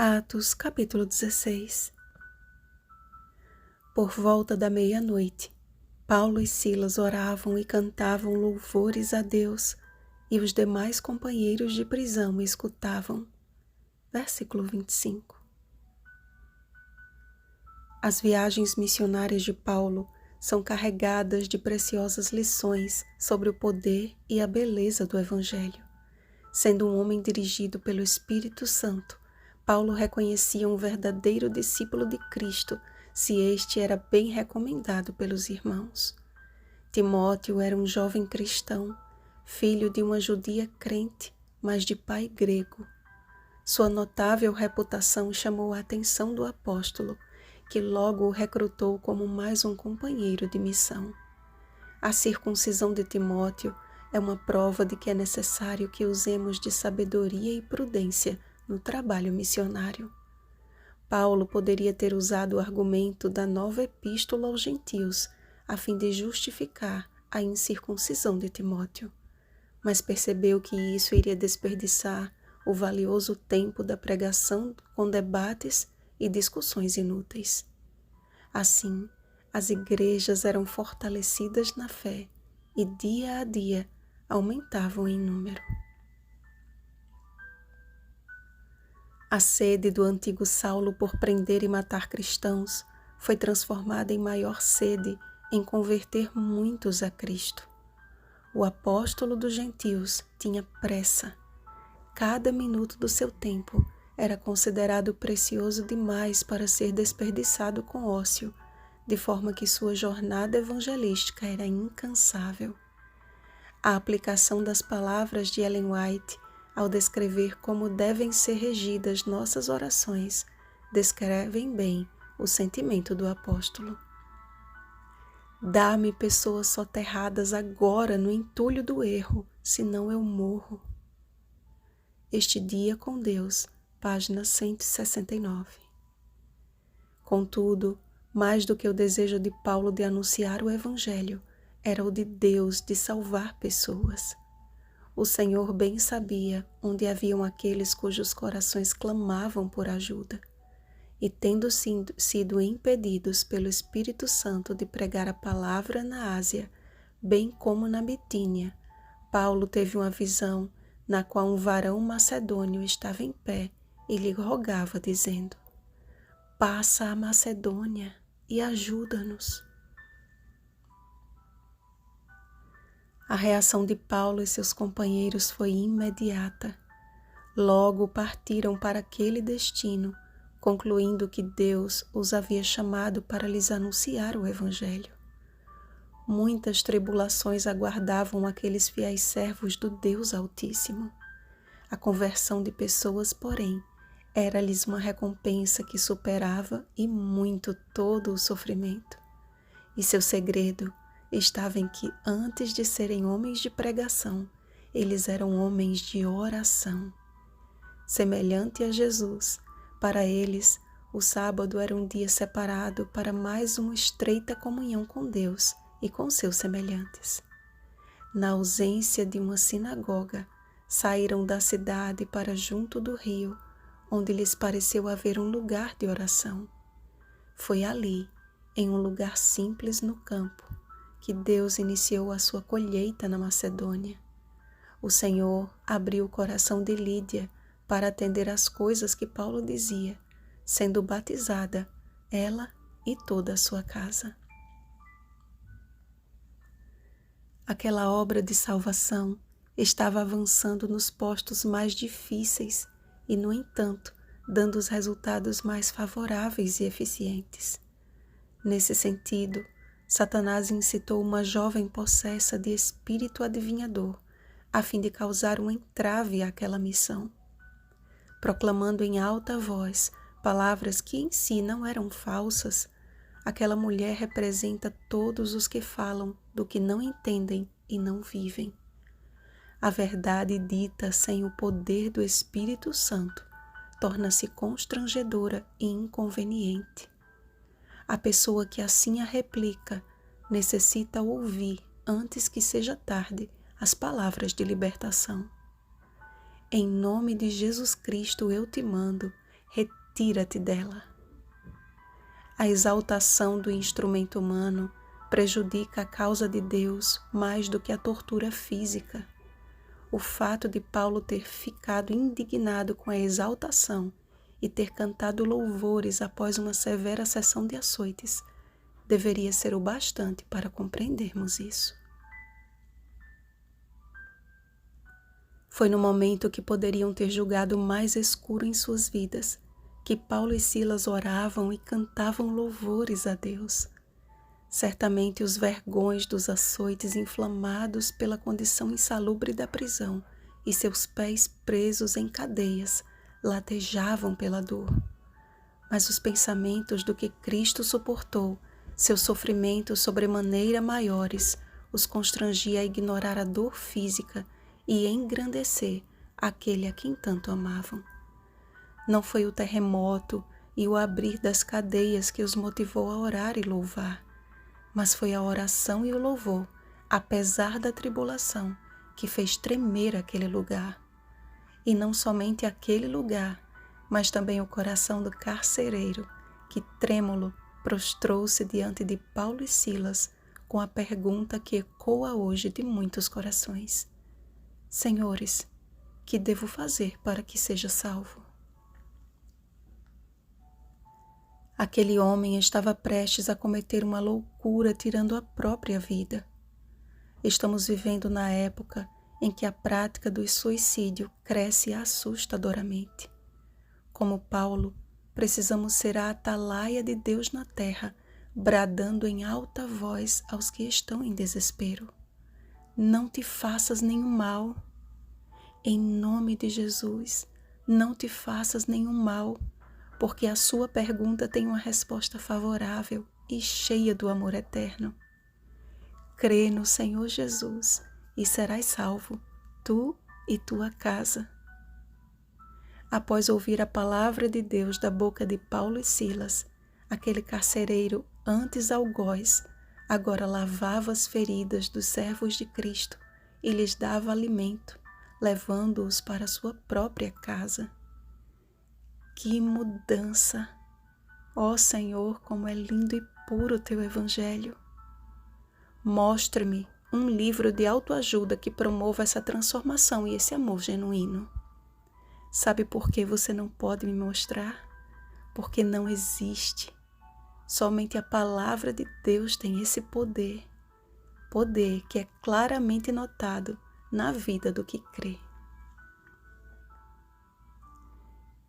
Atos, capítulo 16. Por volta da meia-noite, Paulo e Silas oravam e cantavam louvores a Deus, e os demais companheiros de prisão escutavam. Versículo 25. As viagens missionárias de Paulo são carregadas de preciosas lições sobre o poder e a beleza do Evangelho. Sendo um homem dirigido pelo Espírito Santo, Paulo reconhecia um verdadeiro discípulo de Cristo se este era bem recomendado pelos irmãos. Timóteo era um jovem cristão, filho de uma judia crente, mas de pai grego. Sua notável reputação chamou a atenção do apóstolo, que logo o recrutou como mais um companheiro de missão. A circuncisão de Timóteo é uma prova de que é necessário que usemos de sabedoria e prudência no trabalho missionário. Paulo poderia ter usado o argumento da nova epístola aos gentios a fim de justificar a incircuncisão de Timóteo, mas percebeu que isso iria desperdiçar o valioso tempo da pregação com debates e discussões inúteis. Assim, as igrejas eram fortalecidas na fé e dia a dia aumentavam em número. A sede do antigo Saulo por prender e matar cristãos foi transformada em maior sede em converter muitos a Cristo. O apóstolo dos gentios tinha pressa. Cada minuto do seu tempo era considerado precioso demais para ser desperdiçado com ócio, de forma que sua jornada evangelística era incansável. A aplicação das palavras de Ellen White ao descrever como devem ser regidas nossas orações descrevem bem o sentimento do apóstolo. Dá-me pessoas soterradas agora no entulho do erro, senão eu morro. Este Dia com Deus, página 169. Contudo, mais do que o desejo de Paulo de anunciar o Evangelho, era o de Deus de salvar pessoas. O Senhor bem sabia onde haviam aqueles cujos corações clamavam por ajuda, e tendo sido impedidos pelo Espírito Santo de pregar a palavra na Ásia, bem como na Bitínia, Paulo teve uma visão na qual um varão macedônio estava em pé e lhe rogava, dizendo: "Passa a Macedônia e ajuda-nos." A reação de Paulo e seus companheiros foi imediata. Logo partiram para aquele destino, concluindo que Deus os havia chamado para lhes anunciar o Evangelho. Muitas tribulações aguardavam aqueles fiéis servos do Deus Altíssimo. A conversão de pessoas, porém, era-lhes uma recompensa que superava e muito todo o sofrimento. E seu segredo estava em que, antes de serem homens de pregação, eles eram homens de oração. Semelhante a Jesus, para eles, o sábado era um dia separado para mais uma estreita comunhão com Deus e com seus semelhantes. Na ausência de uma sinagoga, saíram da cidade para junto do rio, onde lhes pareceu haver um lugar de oração. Foi ali, em um lugar simples no campo, que Deus iniciou a sua colheita na Macedônia. O Senhor abriu o coração de Lídia para atender às coisas que Paulo dizia, sendo batizada ela e toda a sua casa. Aquela obra de salvação estava avançando nos postos mais difíceis e, no entanto, dando os resultados mais favoráveis e eficientes. Nesse sentido, Satanás incitou uma jovem possessa de espírito adivinhador, a fim de causar um entrave àquela missão. Proclamando em alta voz palavras que em si não eram falsas, aquela mulher representa todos os que falam do que não entendem e não vivem. A verdade dita sem o poder do Espírito Santo torna-se constrangedora e inconveniente. A pessoa que assim a replica necessita ouvir, antes que seja tarde, as palavras de libertação. Em nome de Jesus Cristo eu te mando, retira-te dela. A exaltação do instrumento humano prejudica a causa de Deus mais do que a tortura física. O fato de Paulo ter ficado indignado com a exaltação e ter cantado louvores após uma severa sessão de açoites deveria ser o bastante para compreendermos isso. Foi no momento que poderiam ter julgado o mais escuro em suas vidas que Paulo e Silas oravam e cantavam louvores a Deus. Certamente os vergões dos açoites inflamados pela condição insalubre da prisão e seus pés presos em cadeias latejavam pela dor. Mas os pensamentos do que Cristo suportou, seus sofrimentos sobremaneira maiores, os constrangia a ignorar a dor física e engrandecer aquele a quem tanto amavam. Não foi o terremoto e o abrir das cadeias que os motivou a orar e louvar, mas foi a oração e o louvor, apesar da tribulação, que fez tremer aquele lugar. E não somente aquele lugar, mas também o coração do carcereiro, que trêmulo prostrou-se diante de Paulo e Silas com a pergunta que ecoa hoje de muitos corações: Senhores, que devo fazer para que seja salvo? Aquele homem estava prestes a cometer uma loucura tirando a própria vida. Estamos vivendo na época em que a prática do suicídio cresce assustadoramente. Como Paulo, precisamos ser a atalaia de Deus na terra, bradando em alta voz aos que estão em desespero: Não te faças nenhum mal. Em nome de Jesus, não te faças nenhum mal, porque a sua pergunta tem uma resposta favorável e cheia do amor eterno. Crê no Senhor Jesus e serás salvo, tu e tua casa. Após ouvir a palavra de Deus da boca de Paulo e Silas, aquele carcereiro, antes algoz, agora lavava as feridas dos servos de Cristo e lhes dava alimento, levando-os para sua própria casa. Que mudança! Ó Senhor, como é lindo e puro o teu Evangelho! Mostre-me um livro de autoajuda que promova essa transformação e esse amor genuíno. Sabe por que você não pode me mostrar? Porque não existe. Somente a palavra de Deus tem esse poder. Poder que é claramente notado na vida do que crê.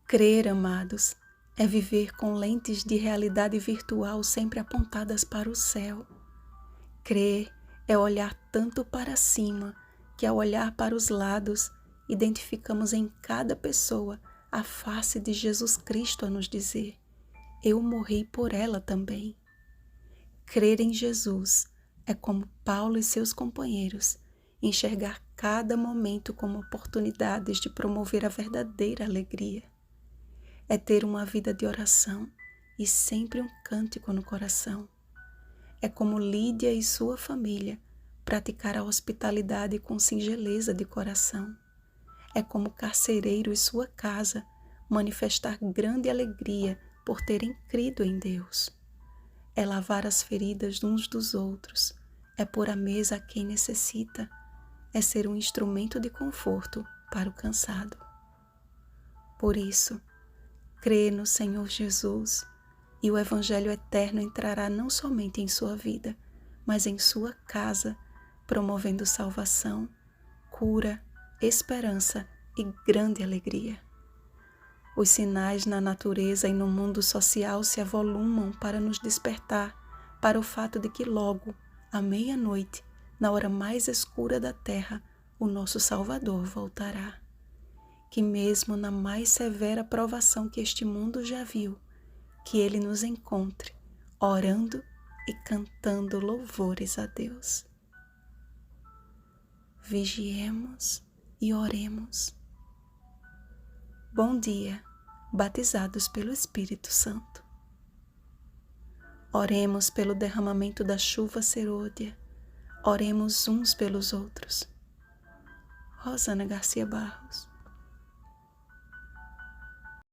Crer, amados, é viver com lentes de realidade virtual sempre apontadas para o céu. Crer é olhar tanto para cima que, ao olhar para os lados, identificamos em cada pessoa a face de Jesus Cristo a nos dizer: eu morri por ela também. Crer em Jesus é, como Paulo e seus companheiros, enxergar cada momento como oportunidades de promover a verdadeira alegria. É ter uma vida de oração e sempre um cântico no coração. É como Lídia e sua família praticar a hospitalidade com singeleza de coração. É como o carcereiro e sua casa manifestar grande alegria por terem crido em Deus. É lavar as feridas uns dos outros. É pôr à mesa a quem necessita. É ser um instrumento de conforto para o cansado. Por isso, crê no Senhor Jesus e o Evangelho eterno entrará não somente em sua vida, mas em sua casa, promovendo salvação, cura, esperança e grande alegria. Os sinais na natureza e no mundo social se avolumam para nos despertar para o fato de que logo, à meia-noite, na hora mais escura da terra, o nosso Salvador voltará. Que mesmo na mais severa provação que este mundo já viu, que Ele nos encontre, orando e cantando louvores a Deus. Vigiemos e oremos. Bom dia, batizados pelo Espírito Santo. Oremos pelo derramamento da chuva serôdia. Oremos uns pelos outros. Rosana Garcia Barros.